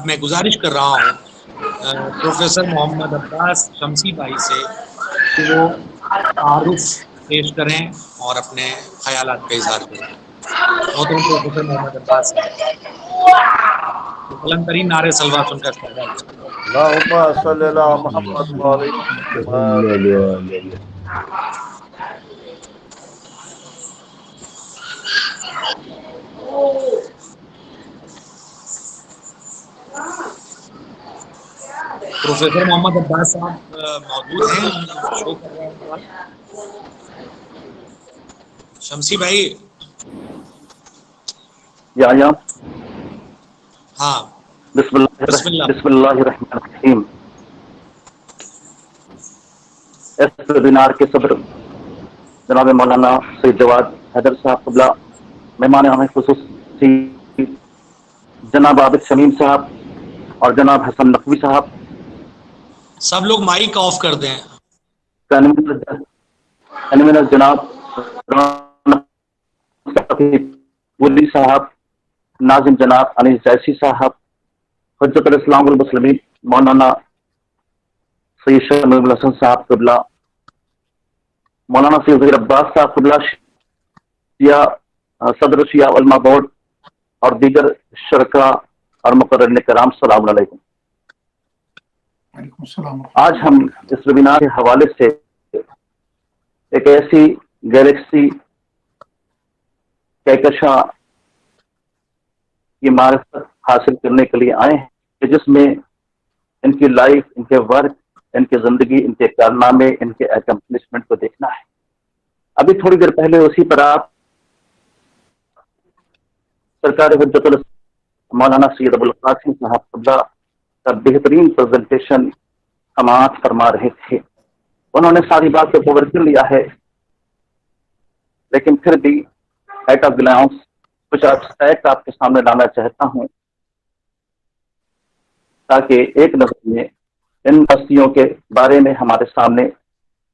میں گزارش کر رہا ہوں پروفیسر محمد عباس شمسی بھائی سے کہ وہ تعارف پیش کریں اور اپنے خیالات کا اظہار کریں. محترم پروفیسر محمد عباس صاحب بلند ترین نعرے سلوات سن کر استقبال کریں. اللهم صل على محمد وعلى محمد. پروفیسر محمد عباس صاحب موجود ہیں, شو کر رہے ہیں. شمسی بھائی یا ہاں بسم اللہ الرحمن الرحیم. اس ویبینار کے صدر جناب مولانا سید جواد حیدر صاحب قبلہ, مہمان ہمیں خصوصی جناب عابد شمیم صاحب اور جناب حسن نقوی صاحب, سب لوگ مائک آف کر دیں. کنوینر جناب ولی صاحب, ناظم جناب انیس جیسی صاحب, حجت الاسلام والمسلمین مولانا سید شمیم الحسن صاحب قبلہ, مولانا سید ظہیر عباس صاحب قبلہ, صدر شیعہ علماء بورڈ اور دیگر شرکا اور مقررین کرام, السلام علیکم. آج ہم اس ویبینار کے حوالے سے ایک ایسی گیلیکسی کہکشاں کی معرفت حاصل کرنے کے لیے آئے ہیں کہ جس میں ان کی لائف, ان کے ورک, ان کی زندگی, ان کے کارنامے, ان کے اکمپلشمنٹ کو دیکھنا ہے. ابھی تھوڑی دیر پہلے اسی پر آپ سرکار حجت مولانا سید ابوالقاسم صاحب قبلہ کا بہترین پریزنٹیشن سماعت فرما رہے تھے. انہوں نے ساری بات کو کور کر لیا ہے, لیکن پھر بھی ایٹ آف گلانس کچھ فیکٹ آپ کے سامنے لانا چاہتا ہوں تاکہ ایک نظر میں ان ہستیوں کے بارے میں ہمارے سامنے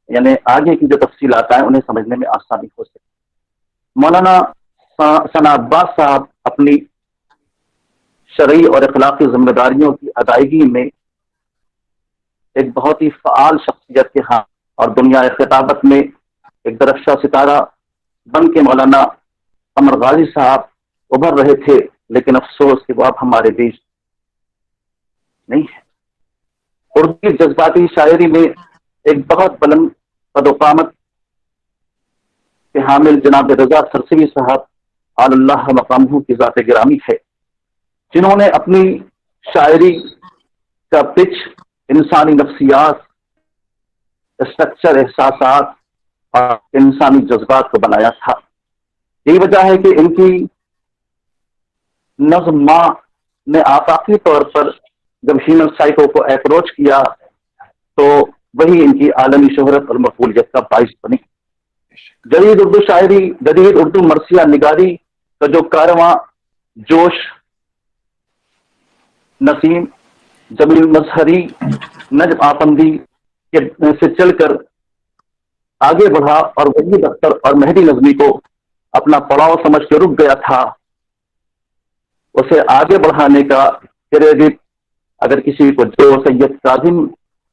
یعنی آگے کی جو تفصیلات ہیں انہیں سمجھنے میں آسانی ہو سکے. مولانا ثنا عباس صاحب اپنی شرعی اور اخلاقی ذمہ داریوں کی ادائیگی میں ایک بہت ہی فعال شخصیت کے ہاں اور دنیا خطابت میں ایک درخشاں ستارہ بن کے مولانا قمر غازی صاحب ابھر رہے تھے, لیکن افسوس کہ وہ اب ہمارے بیچ نہیں ہے. اردو کی جذباتی شاعری میں ایک بہت بلند قد و قامت کے حامل جناب رضا سرسوی صاحب آل اللہ مقامہ کی ذات گرامی ہے, جنہوں نے اپنی شاعری کا پچ انسانی نفسیات, اسٹرکچر, احساسات اور انسانی جذبات کو بنایا تھا. یہی وجہ ہے کہ ان کی نظم ماں نے آفاقی طور پر جب ہیومن سائیکو کو اپروچ کیا تو وہی ان کی عالمی شہرت اور مقبولیت کا باعث بنی. جدید اردو شاعری, جدید اردو مرثیہ نگاری کا جو کارواں جوش نسیم جمیل مظہری نجم آفندی سے چل کر آگے بڑھا اور وحید اختر اور مہدی نظمی کو اپنا پڑاؤ سمجھ کے رک گیا تھا, اسے آگے بڑھانے کا کریڈٹ اگر کسی کو جو سید کاظم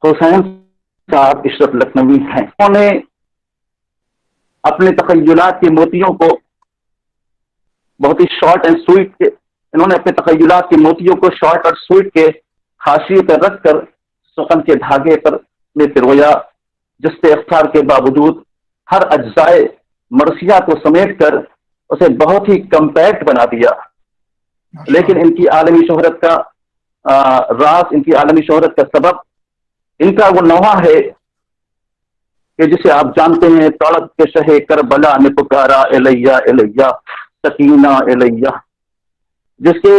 حسین صاحب عشرت لکھنوی ہیں. انہوں نے اپنے تخیلات کے موتیوں کو بہت ہی شارٹ اینڈ سویٹ کے شارٹ اور سویٹ کے حاشیے پر رکھ کر سخن کے دھاگے پر میں پرویا, جس سے اختیار کے باوجود ہر اجزائے مرثیہ کو سمیٹ کر اسے بہت ہی کمپیکٹ بنا دیا. لیکن ان کی عالمی شہرت کا راز, ان کی عالمی شہرت کا سبب ان کا وہ نوحہ ہے کہ جسے آپ جانتے ہیں, طلب کے شہ کربلا نے پکارا الیہ الیہ سکینہ الیہ, جس کے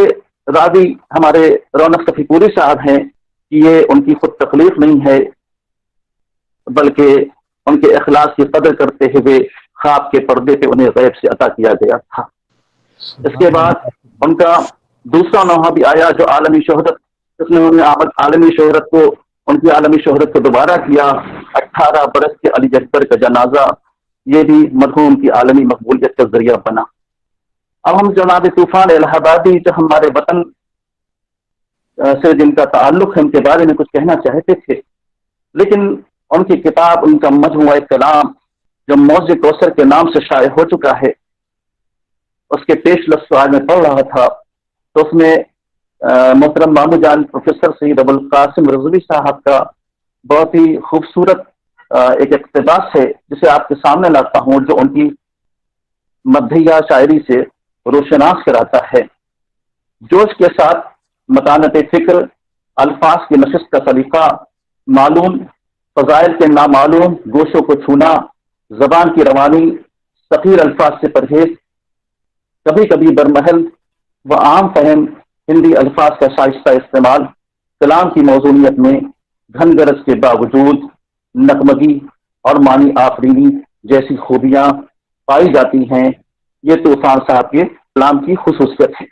راوی ہمارے رونق صفی پوری صاحب ہیں کہ یہ ان کی خود تخلیق نہیں ہے بلکہ ان کے اخلاص کی قدر کرتے ہوئے خواب کے پردے پہ انہیں غیب سے عطا کیا گیا تھا. اس کے بعد ان کا دوسرا نوحہ بھی آیا جو عالمی شہرت, اس نے عالمی شہرت کو ان کی عالمی شہرت کو دوبارہ کیا. 18 برس کے علی اکبر کا جنازہ, یہ بھی مرحوم کی عالمی مقبولیت کا ذریعہ بنا. اب ہم جناب طوفان الہ آبادی جو ہمارے وطن سے جن کا تعلق ہے ان کے بارے میں کچھ کہنا چاہتے تھے، لیکن ان کی کتاب، ان کا مجموعہ کلام جو موضوع کوثر کے نام سے شائع ہو چکا ہے، اس کے پیش لفظ آج میں پڑھ رہا تھا، تو اس میں محترم مامو جان پروفیسر سید ابوالقاسم رضوی صاحب کا بہت ہی خوبصورت ایک اقتباس ہے جسے آپ کے سامنے لاتا ہوں، جو ان کی مدھیہ شاعری سے روشناس کراتا ہے۔ جوش کے ساتھ متانت فکر، الفاظ کی نشست کا سلیقہ، معلوم فضائل کے نامعلوم گوشوں کو چھونا، زبان کی روانی، ثقیل الفاظ سے پرہیز، کبھی کبھی برمحل و عام فہم ہندی الفاظ کا شائستہ استعمال، کلام کی موزونیت میں گھن گرج کے باوجود نغمگی اور معنی آفرینی جیسی خوبیاں پائی جاتی ہیں، یہ طوفان صاحب کے کلام کی خصوصیت ہے۔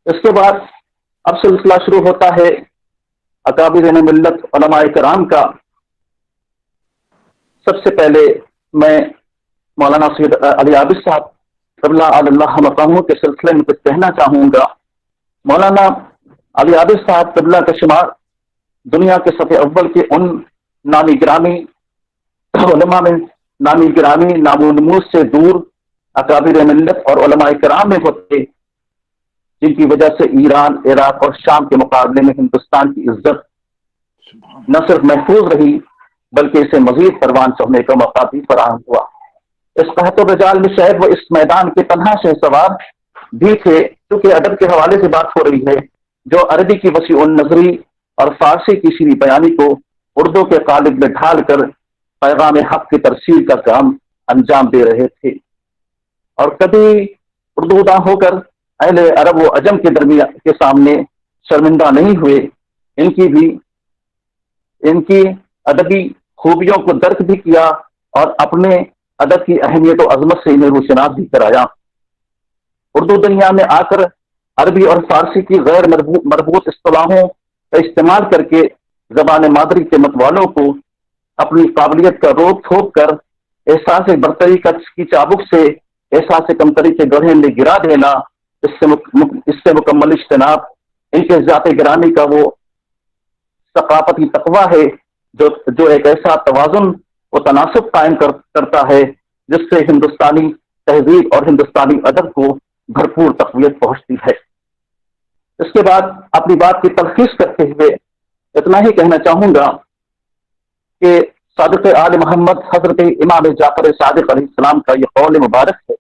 اس کے بعد اب سلسلہ شروع ہوتا ہے اکابرین ملت علماء کرام کا۔ سب سے پہلے میں مولانا سید علی عابد صاحب قبلہ اللہ مقاموں کے سلسلے میں کچھ کہنا چاہوں گا۔ مولانا علی عابد صاحب قبلہ کا شمار دنیا کے صف اول کے ان نامی گرامی علماء میں نامی گرامی نام و نمود سے دور اکابر ملت اور علماء کرام میں ہوتے، جن کی وجہ سے ایران، عراق اور شام کے مقابلے میں ہندوستان کی عزت نہ صرف محفوظ رہی بلکہ اسے مزید پروان چڑھنے کا موقع بھی فراہم ہوا۔ اس قحط و رجال میں شاید وہ اس میدان کے تنہا شہ سوار بھی تھے، کیونکہ ادب کے حوالے سے بات ہو رہی ہے، جو عربی کی وسیع النظری اور فارسی کی شیریں بیانی کو اردو کے قالب میں ڈھال کر پیغام حق کی ترسیل کا کام انجام دے رہے تھے، اور کبھی اردو داں ہو کر اہل عرب و عجم کے درمیان کے سامنے شرمندہ نہیں ہوئے۔ ان کی ادبی خوبیوں کو درک بھی کیا اور اپنے ادب کی اہمیت و عظمت سے انہیں روشناس بھی کرایا۔ اردو دنیا میں آ کر عربی اور فارسی کی غیر مربوط اصطلاحوں کا استعمال کر کے زبان مادری کے متوالوں کو اپنی قابلیت کا روک تھوک کر احساس برتری کی چابک سے احساس کمتری کے گڑھے میں گرا دینا، اس سے مکمل اجتناب ان کے ذات گرامی کا وہ ثقافتی تقوی ہے جو ایک ایسا توازن و تناسب قائم کرتا ہے جس سے ہندوستانی تہذیب اور ہندوستانی ادب کو بھرپور تقویت پہنچتی ہے۔ اس کے بعد اپنی بات کی تلخیص کرتے ہوئے اتنا ہی کہنا چاہوں گا کہ صادق آل محمد حضرت امام جعفر صادق علیہ السلام کا یہ قول مبارک ہے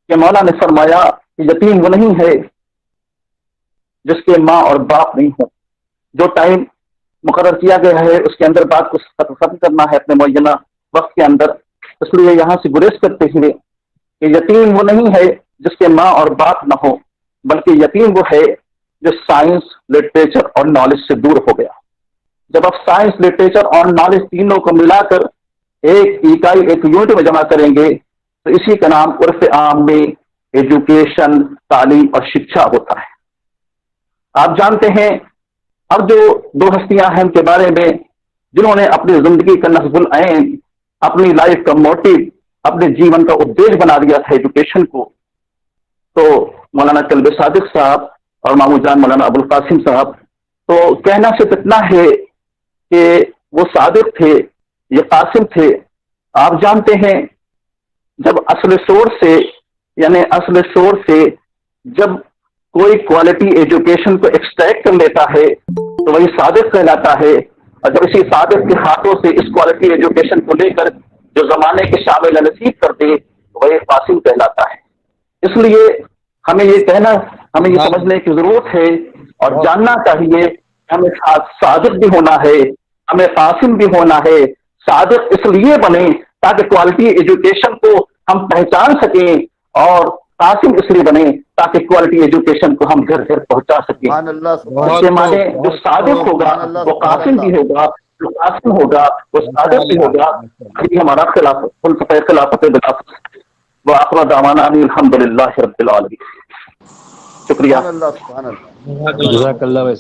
کہ مولا نے فرمایا کہ یتیم وہ نہیں ہے جس کے ماں اور باپ نہیں ہوں۔ جو ٹائم مقرر کیا گیا ہے اس کے اندر بات کو ختم کرنا ہے اپنے معینہ وقت کے اندر، اس لیے یہاں سے گریز کرتے ہوئے کہ یتیم وہ نہیں ہے جس کے ماں اور باپ نہ ہو، بلکہ یتیم وہ ہے جو سائنس، لٹریچر اور نالج سے دور ہو گیا۔ جب آپ سائنس، لٹریچر اور نالج تینوں کو ملا کر ایک اکائی، ایک یونٹ میں جمع کریں گے تو اسی کا نام عرف عام میں ایجوکیشن، تعلیم اور شکشا ہوتا ہے۔ آپ جانتے ہیں اب جو دو ہستیاں ہیں ان کے بارے میں جنہوں نے اپنی زندگی کا نصب العین، اپنی لائف کا موٹیو، اپنے جیون کا ادیش بنا دیا تھا ایجوکیشن کو، تو مولانا کلب صادق صاحب اور مامو جان مولانا ابوالقاسم صاحب، تو کہنا صرف اتنا ہے کہ وہ صادق تھے، یہ قاسم تھے۔ آپ جانتے ہیں جب اصل شور سے جب کوئی کوالٹی ایجوکیشن کو ایکسٹریکٹ کر لیتا ہے تو وہی صادق کہلاتا ہے، اور جب اسی صادق کے ہاتھوں سے اس کوالٹی ایجوکیشن کو لے کر جو زمانے کے شامل نصیب کر دے وہی قاسم کہلاتا ہے۔ اس لیے ہمیں یہ سمجھنے کی ضرورت ہے اور جاننا چاہیے ہمیں صادق بھی ہونا ہے، ہمیں قاسم بھی ہونا ہے۔ صادق اس لیے بنے تاکہ کوالٹی ایجوکیشن کو ہم پہچان سکیں، اور قاسم اس لیے بنے تاکہ کوالٹی ایجوکیشن کو ہم گھر گھر پہنچا سکیں۔ اس کے معنی جو صادق ہوگا وہ قاسم بھی ہوگا، جو قاسم ہوگا وہ صادق بھی ہوگا۔ یہ ہمارا خلافت وآخر دعوانا ان الحمد للہ رب العالمین۔ شکریہ۔ جزاک اللہ